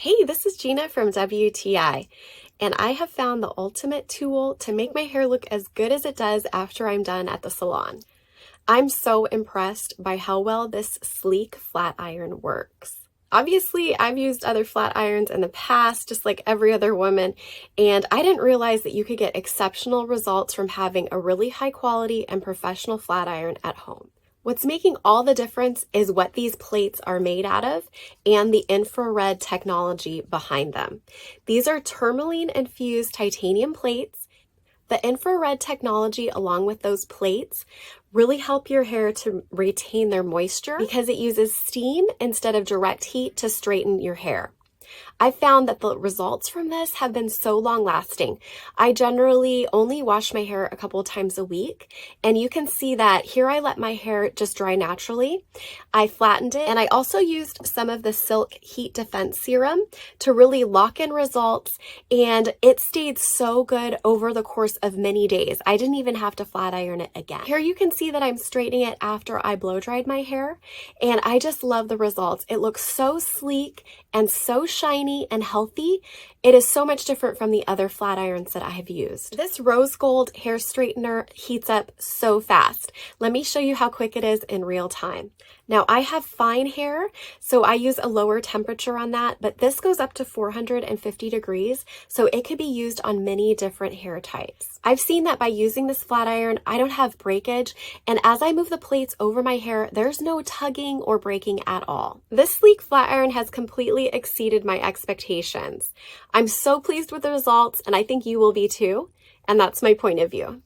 Hey, this is Gina from WTI, and I have found the ultimate tool to make my hair look as good as it does after I'm done at the salon. I'm so impressed by how well this sleek flat iron works. Obviously, I've used other flat irons in the past, just like every other woman, and I didn't realize that you could get exceptional results from having a really high quality and professional flat iron at home. What's making all the difference is what these plates are made out of and the infrared technology behind them. These are Tourmaline-Infused titanium plates. The infrared technology along with those plates really help your hair to retain their moisture because it uses steam instead of direct heat to straighten your hair. I found that the results from this have been so long lasting. I generally only wash my hair a couple of times a week, and you can see that here I let my hair just dry naturally. I flattened it, and I also used some of the Silk Heat Defense Serum to really lock in results, and it stayed so good over the course of many days. I didn't even have to flat iron it again. Here you can see that I'm straightening it after I blow dried my hair, and I just love the results. It looks so sleek and so shiny and healthy. It is so much different from the other flat irons that I have used. This rose gold hair straightener heats up so fast. Let me show you how quick it is in real time. Now I have fine hair, so I use a lower temperature on that, but this goes up to 450 degrees, so it could be used on many different hair types. I've seen that by using this flat iron, I don't have breakage, and as I move the plates over my hair, there's no tugging or breaking at all. This sleek flat iron has completely exceeded my expectations. I'm so pleased with the results, and I think you will be too, and that's my point of view.